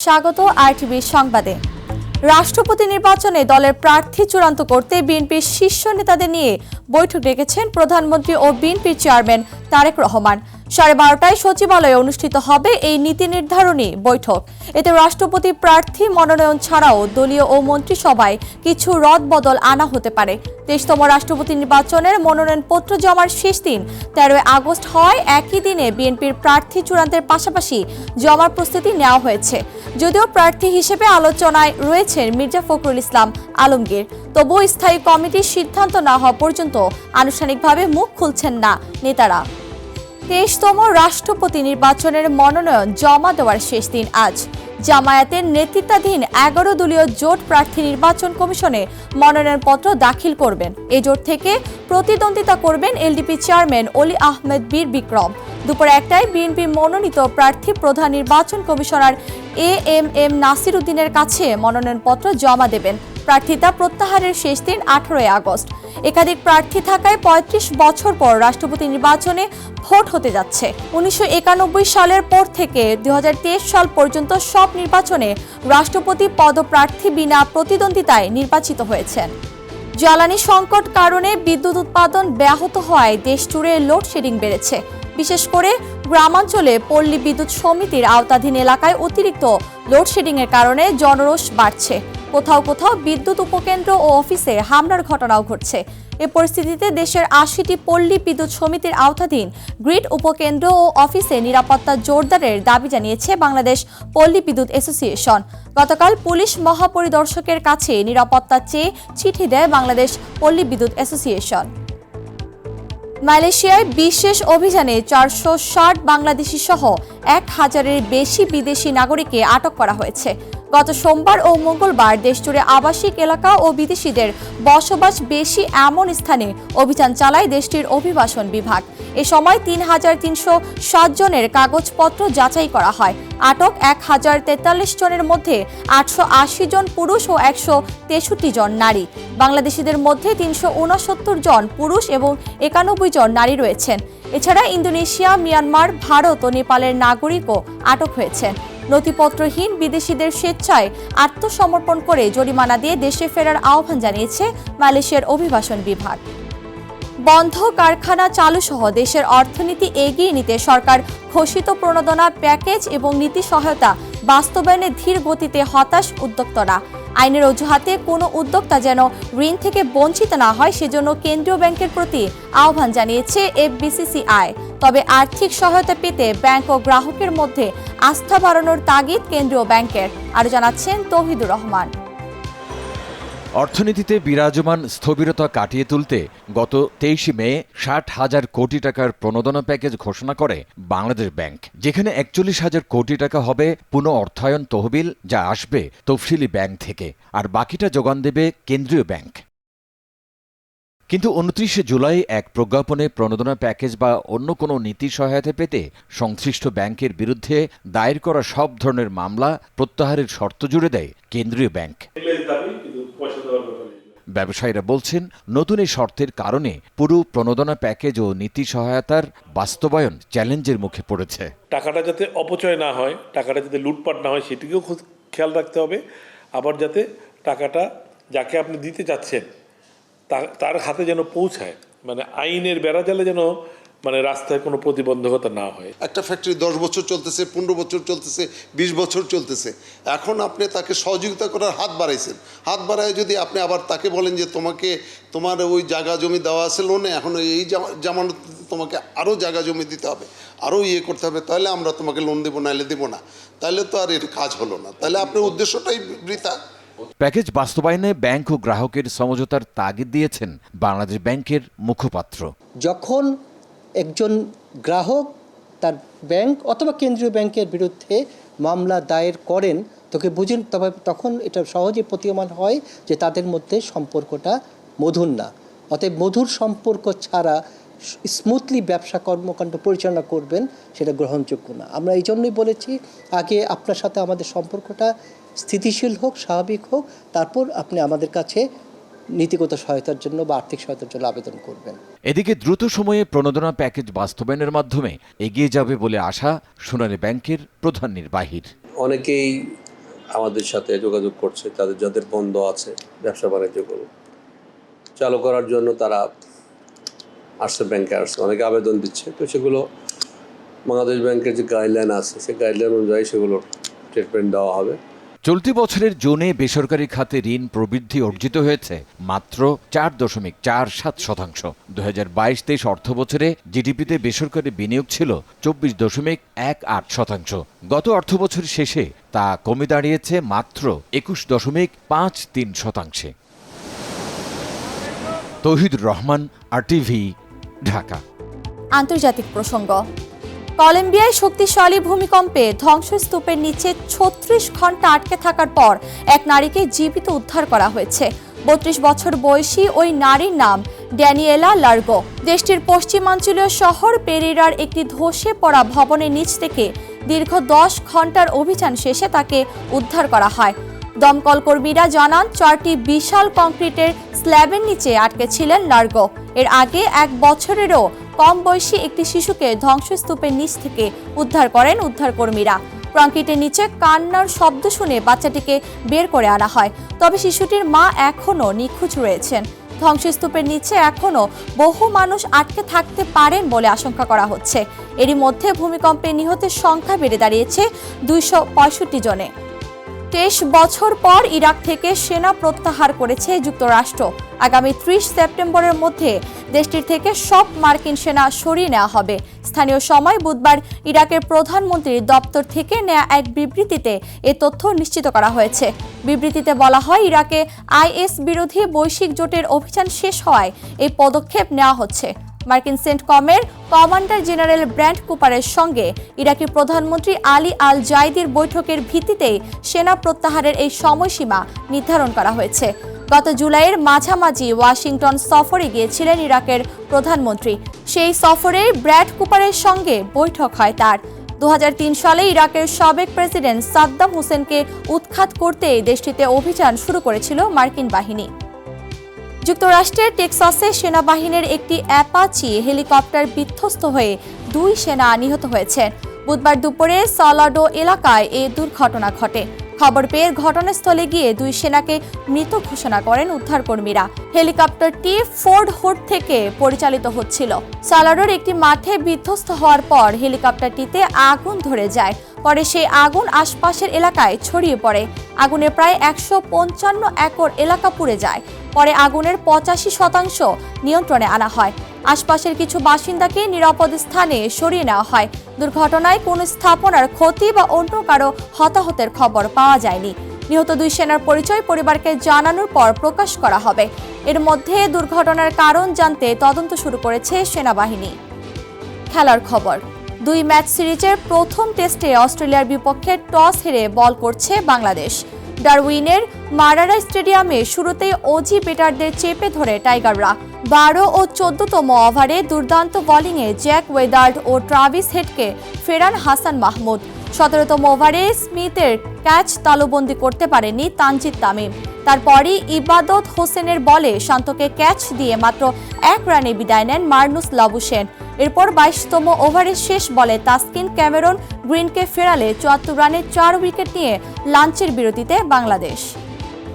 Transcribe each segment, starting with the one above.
স্বাগত আরটিভি সংবাদে। রাষ্ট্রপতি নির্বাচনে দলের প্রার্থী চূড়ান্ত করতে বিএনপির শীর্ষ নেতাদের নিয়ে বৈঠক ডেকেছেন প্রধানমন্ত্রী ও বিএনপির চেয়ারম্যান তারেক রহমান। 12:30টায় সচিবালয়ে অনুষ্ঠিত হবে এই নীতি নির্ধারণী বৈঠক। এতে রাষ্ট্রপতি প্রার্থী মনোনয়ন ছাড়াও দলীয় ও মন্ত্রিসভায় কিছু রদবদল আনা হতে পারে। 23তম রাষ্ট্রপতি নির্বাচনের মনোনয়নপত্র জমার শেষ দিন 13 আগস্ট হয়। একই দিনে বিএনপির প্রার্থী চূড়ান্তের পাশাপাশি জমার প্রস্তুতি নেওয়া হয়েছে। যদিও প্রার্থী হিসেবে আলোচনায় রয়েছেন মির্জা ফখরুল ইসলাম আলমগীর, তবুও স্থায়ী কমিটির সিদ্ধান্ত না হওয়া পর্যন্ত আনুষ্ঠানিকভাবে মুখ খুলছেন না নেতারা। 23তম রাষ্ট্রপতি নির্বাচনের মনোনয়ন জমা দেওয়ার শেষ দিন আজ। জামায়াতের নেতৃত্বাধীন 11 দলীয় জোট প্রার্থী নির্বাচন কমিশনে মনোনয়নপত্র দাখিল করবেন। এই জোট থেকে প্রতিদ্বন্দ্বিতা করবেন এলডিপি চেয়ারম্যান অলি আহমেদ বীর বিক্রম। দুপুর 1টায় বিএনপি মনোনীত প্রার্থী প্রধান নির্বাচন কমিশনার এএমএম নাসির উদ্দিনের কাছে মনোনয়নপত্র জমা দেবেন। প্রার্থিতা প্রত্যাহারের শেষ দিন 18 আগস্ট। একাধিক প্রার্থী থাকায় 35 বছর পর রাষ্ট্রপতি নির্বাচনে ভোট হতে যাচ্ছে। 1991 সালের পর থেকে 2023 সাল পর্যন্ত সব নির্বাচনে রাষ্ট্রপতি পদপ্রার্থী বিনা প্রতিদ্বন্দ্বিতায় নির্বাচিত হয়েছেন। জ্বালানি সংকট কারণে বিদ্যুৎ উৎপাদন ব্যাহত হওয়ায় দেশ জুড়ে লোডশেডিং বেড়েছে। বিশেষ করে গ্রামাঞ্চলে পল্লী বিদ্যুৎ সমিতির আওতাধীন এলাকায় অতিরিক্ত লোডশেডিংয়ের কারণে জনরোষ বাড়ছে। কোথাও কোথাও বিদ্যুৎ উপকেন্দ্র ও অফিসে হামলার ঘটনাও ঘটছে। এ পরিস্থিতিতে দেশের 80টি পল্লী বিদ্যুৎ সমিতির আওতাধীন গ্রিড উপকেন্দ্র ও অফিসে নিরাপত্তা জোরদারের দাবি জানিয়েছে বাংলাদেশ পল্লী বিদ্যুৎ অ্যাসোসিয়েশন। গতকাল পুলিশ মহাপরিদর্শকের কাছে নিরাপত্তা চেয়ে চিঠি দেয় বাংলাদেশ পল্লী বিদ্যুৎ অ্যাসোসিয়েশন। মালয়েশিয়ায় বিশেষ অভিযানে 460 বাংলাদেশি সহ 1000-এর বেশি বিদেশি নাগরিককে আটক করা হয়েছে। গত সোমবার ও মঙ্গলবার দেশজুড়ে আবাসিক এলাকা ও বিদেশিদের বসবাস বেশি এমন স্থানে অভিযান চালায় দেশটির অভিবাসন বিভাগ। এ সময় 3360 জনের কাগজপত্র যাচাই করা হয়। আটক 1043 জনের মধ্যে 880 জন পুরুষ ও 163 জন নারী। বাংলাদেশিদের মধ্যে 369 জন পুরুষ এবং 91 জন নারী রয়েছেন। এছাড়া ইন্দোনেশিয়া, মিয়ানমার, ভারত ও নেপালের নাগরিকও আটক হয়েছেন। নথিপত্রহীন বিদেশিদের স্বেচ্ছায় আত্মসমর্পণ করে জরিমানা দিয়ে দেশে ফেরার আহ্বান জানিয়েছে মালয়েশিয়ার অভিবাসন বিভাগ। বন্ধ কারখানা চালু সহ দেশের অর্থনীতি এগিয়ে নিতে সরকার ঘোষিত প্রণোদনা প্যাকেজ এবং নীতি সহায়তা বাস্তবায়নে ধীর গতিতে হতাশ উদ্যোক্তারা। আইনের অজুহাতে কোনো উদ্যোক্তা যেন ঋণ থেকে বঞ্চিত না হয় সেজন্য কেন্দ্রীয় ব্যাংকের প্রতি আহ্বান জানিয়েছে এফবিসিসিআই। তবে আর্থিক সহায়তা পেতে ব্যাংক ও গ্রাহকের মধ্যে আস্থা বাড়ানোর তাগিদ কেন্দ্রীয় ব্যাংকের। আরও জানাচ্ছেন তৌহিদুর রহমান। অর্থনীতিতে বিরাজমান স্থবিরতা কাটিয়ে তুলতে গত 23 মে 60,000 কোটি টাকার প্রণোদনা প্যাকেজ ঘোষণা করে বাংলাদেশ ব্যাংক, যেখানে 41,000 কোটি টাকা হবে পুনঃ অর্থায়ন তহবিল, যা আসবে তফসিলি ব্যাংক থেকে, আর বাকিটা যোগান দেবে কেন্দ্রীয় ব্যাংক। কিন্তু 29 জুলাই এক প্রজ্ঞাপনে প্রণোদনা প্যাকেজ বা অন্য কোনো নীতি সহায়তা পেতে সংশ্লিষ্ট ব্যাংকের বিরুদ্ধে দায়ের করা সব ধরনের মামলা প্রত্যাহারের শর্ত জুড়ে দেয় কেন্দ্রীয় ব্যাংক। ব্যবসায়ীরা বলছেন, নতুন এই শর্তের কারণে পুরো প্রণোদনা প্যাকেজ ও নীতি সহায়তার বাস্তবায়ন চ্যালেঞ্জের মুখে পড়েছে। টাকাটা যাতে অপচয় না হয়, টাকাটা যাতে লুটপাট না হয়, সেটিকেও খেয়াল রাখতে হবে। আবার যাতে টাকাটা যাকে আপনি দিতে চাচ্ছেন তার হাতে যেন পৌঁছায়, মানে আইনের বেড়াজালে যেন রাস্তায় কোনো প্রতিবন্ধকতা না হয়। একটা ফ্যাক্টরি 10 বছর চলতেছে, 15 বছর চলতেছে, 20 বছর চলতেছে। এখন আপনি তাকে সহযোগিতা করার হাত বাড়াইছেন। হাত বাড়ায় যদি আপনি আবার তাকে বলেন যে তোমার ওই জায়গা জমি দেওয়া আছে লোনে, এখন এই জামানত তোমাকে আরও জায়গা জমি দিতে হবে, আরও করতে হবে, তাহলে আমরা তোমাকে লোন দেবো, নাহলে দেবো না। তাহলে তো আর এর কাজ হলো না, তাহলে আপনার উদ্দেশ্যটাই বৃথা। প্যাকেজ বাস্তবায়নে ব্যাংক ও গ্রাহকের সমঝোতার তাগিদ দিয়েছেন বাংলাদেশ ব্যাংকের মুখপাত্র। যখন একজন গ্রাহক তার ব্যাংক অথবা কেন্দ্রীয় ব্যাংকের বিরুদ্ধে মামলা দায়ের করেন, তখন এটা সহজে প্রতীয়মান হয় যে তাদের মধ্যে সম্পর্কটা মধুর না। অতএব মধুর সম্পর্ক ছাড়া স্মুথলি ব্যবসা কর্মকাণ্ড পরিচালনা করবেন, সেটা গ্রহণযোগ্য না। আমরা এই জন্যই বলেছি, আগে আপনার সাথে আমাদের সম্পর্কটা স্থিতিশীল হোক, স্বাভাবিক হোক, তারপর আপনি আমাদের কাছে নীতিগত সহায়তার জন্য বা আর্থিক সহায়তার জন্য আবেদন করবেন। এদিকে দ্রুত সময়ে প্রণোদনা প্যাকেজ বাস্তবায়নের মাধ্যমে এগিয়ে যাবে বলে আশা সোনালী ব্যাংকের প্রধান নির্বাহীর। অনেকেই আমাদের সাথে যোগাযোগ করছে, তাদের যাদের বন্ধ আছে ব্যবসা বাণিজ্যগুলো চালু করার জন্য তারা আসছে, ব্যাংকে আসছে, অনেকে আবেদন দিচ্ছে। তো সেগুলো বাংলাদেশ ব্যাংকের যে গাইডলাইন আছে সেই গাইডলাইন অনুযায়ী সেগুলোর ট্রিটমেন্ট দেওয়া হবে। চলতি বছরের জুনে বেসরকারি খাতে ঋণ প্রবৃদ্ধি অর্জিত হয়েছে মাত্র 4.47%। 2022-23 অর্থবছরে জিডিপিতে বেসরকারি বিনিয়োগ ছিল 24.18%। গত অর্থবছর শেষে তা কমে দাঁড়িয়েছে মাত্র 21.53%। তৌহিদুর রহমান, RTV, ঢাকা। আন্তর্জাতিক প্রসঙ্গ। কলম্বিয়ায় শক্তিশালী ভূমিকম্পে ধ্বংসস্তূপের নিচে 36 ঘন্টা আটকে থাকার পর এক নারীকে জীবিত উদ্ধার করা হয়েছে। 32 বছর বয়সী ওই নারীর নাম ড্যানিয়েলা লার্গো। দেশটির পশ্চিমাঞ্চলীয় শহর পেরেরার একটি ধসে পড়া ভবনের নিচ থেকে দীর্ঘ 10 ঘন্টার অভিযান শেষে তাকে উদ্ধার করা হয়। দমকল কর্মীরা জানান 4টি বিশাল কংক্রিটের স্ল্যাবের নিচে আটকে ছিলেন লার্গো। এর আগে 1 বছরেরও কম বয়সী একটি শিশুকে ধ্বংসস্তূপের নিচ থেকে উদ্ধার করেন উদ্ধারকর্মীরা। কংক্রিটের নিচে কান্নার শব্দ শুনে বাচ্চাটিকে বের করে আনা হয়, তবে শিশুটির মা এখনও নিখোঁজ রয়েছেন। ধ্বংসস্তূপের নিচে এখনও বহু মানুষ আটকে থাকতে পারেন বলে আশঙ্কা করা হচ্ছে। এরই মধ্যে ভূমিকম্পে নিহতের সংখ্যা বেড়ে দাঁড়িয়েছে 265 জনে। 23 বছর পর ইরাক থেকে সেনা প্রত্যাহার করেছে যুক্তরাষ্ট্র। আগামী 30 সেপ্টেম্বরের মধ্যে দেশটির থেকে সব মার্কিন সেনা সরিয়ে নেওয়া হবে। স্থানীয় সময় বুধবার ইরাকের প্রধানমন্ত্রীর দপ্তর থেকে নেওয়া এক বিবৃতিতে এ তথ্য নিশ্চিত করা হয়েছে। বিবৃতিতে বলা হয়, ইরাকে আইএস বিরোধী বৈশ্বিক জোটের অভিযান শেষ হওয়ায় এই পদক্ষেপ নেওয়া হচ্ছে। মার্কিন সেন্টকমের কমান্ডার জেনারেল ব্র্যান্ড কুপারের সঙ্গে ইরাকি প্রধানমন্ত্রী আলী আল জাইদির বৈঠকের ভিত্তিতেই সেনা প্রত্যাহারের এই সময়সীমা নির্ধারণ করা হয়েছে। গত জুলাইয়ের মাঝামাঝি ওয়াশিংটন সফরে গিয়েছিলেন ইরাকের প্রধানমন্ত্রী। সেই সফরে ব্র্যান্ড কুপারের সঙ্গে বৈঠক হয় তার। 2003 সালে ইরাকের সাবেক প্রেসিডেন্ট সাদ্দাম হোসেনকে উৎখাত করতে দেশটিতে অভিযান শুরু করেছিল মার্কিন বাহিনী। যুক্তরাষ্ট্রের টেক্সাসে সেনাবাহিনীর একটি অ্যাপাচি হেলিকপ্টার বিধ্বস্ত হয়ে 2 সেনা নিহত হয়েছেন। বুধবার দুপুরে সলাডো এলাকায় এই দুর্ঘটনা ঘটে। খবর পেয়ে ঘটনাস্থলে গিয়ে 2 সেনাকে মৃত ঘোষণা করেন উদ্ধারকর্মীরা। হেলিকপ্টারটি ফোর্ট হুড থেকে পরিচালিত হচ্ছিল। সলাডোর একটি মাঠে বিধ্বস্ত হওয়ার পর হেলিকপ্টারটিতে আগুন ধরে যায়। পরে সেই আগুন আশপাশের এলাকায় ছড়িয়ে পড়ে। আগুনে প্রায় 155 একর এলাকা পুড়ে যায়। পরে আগুনের 85% নিয়ন্ত্রণে আনা হয়। আশপাশের কিছু বাসিন্দাকে নিরাপদ স্থানে সরিয়ে নেওয়া হয়। দুর্ঘটনায় কোনো স্থাপনার ক্ষতি বা অন্য কারো হতাহতের খবর পাওয়া যায়নি। নিহত 2 সেনার পরিচয় পরিবারকে জানানোর পর প্রকাশ করা হবে। এর মধ্যে দুর্ঘটনার কারণ জানতে তদন্ত শুরু করেছে সেনাবাহিনী। খেলার খবর। 2 ম্যাচ সিরিজের প্রথম টেস্টে অস্ট্রেলিয়ার বিপক্ষে টস হেরে বল করছে বাংলাদেশ। ডারউইনের মারারা স্টেডিয়ামে শুরুতেই অজি বেটারদের চেপে ধরে টাইগাররা। 12 ও 14তম ওভারে দুর্দান্ত বোলিংয়ে জ্যাক ওয়েদার্ড ও ট্রাভিস হেডকে ফেরান হাসান মাহমুদ। 17তম ওভারে স্মিথের ক্যাচ তালুবন্দি করতে পারেনি তানজিদ তামিম। তারপরই ইবাদত হোসেনের বলে শান্তকে ক্যাচ দিয়ে মাত্র 1 রানে বিদায় নেন মার্নুস লাবুশেন। এরপর 22তম ওভারের শেষ বলে তাসকিন ক্যামেরন গ্রিনকে ফেরালে 74 রানে 4 উইকেট নিয়ে লাঞ্চের বিরতিতে বাংলাদেশ।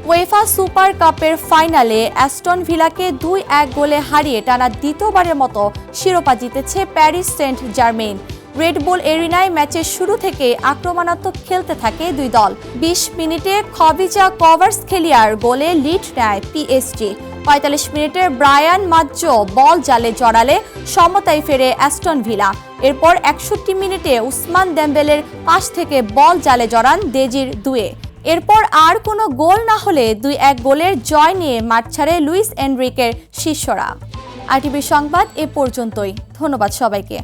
ওয়েফা সুপার কাপের ফাইনালে অ্যাস্টন ভিলাকে 2-1 গোলে হারিয়ে টানা দ্বিতীয়বারের মতো শিরোপা জিতেছে Paris Saint Germain. Red Bull এরিনায় ম্যাচের শুরু থেকে আক্রমণাত্মক খেলতে থাকে 2 দল। 20 মিনিটে খবিজা কভার্সখেলিয়ার গোলে লিড নেয় পিএসজি। 45 মিনিটে ব্রায়ান মাজ্জো বল জালে জড়ালে সমতায় ফেরে অ্যাস্টন ভিলা। এরপর 61 মিনিটে উসমান দেমবেলের পাশ থেকে বল জালে জড়ান দেজির দুয়ে। এরপর আর কোনো গোল না হলে 2-1 গোলের জয় নিয়ে মাঠ ছাড়ে লুইস এনরিকের শিষ্যরা। RTV সংবাদ এ পর্যন্তই। ধন্যবাদ সবাইকে।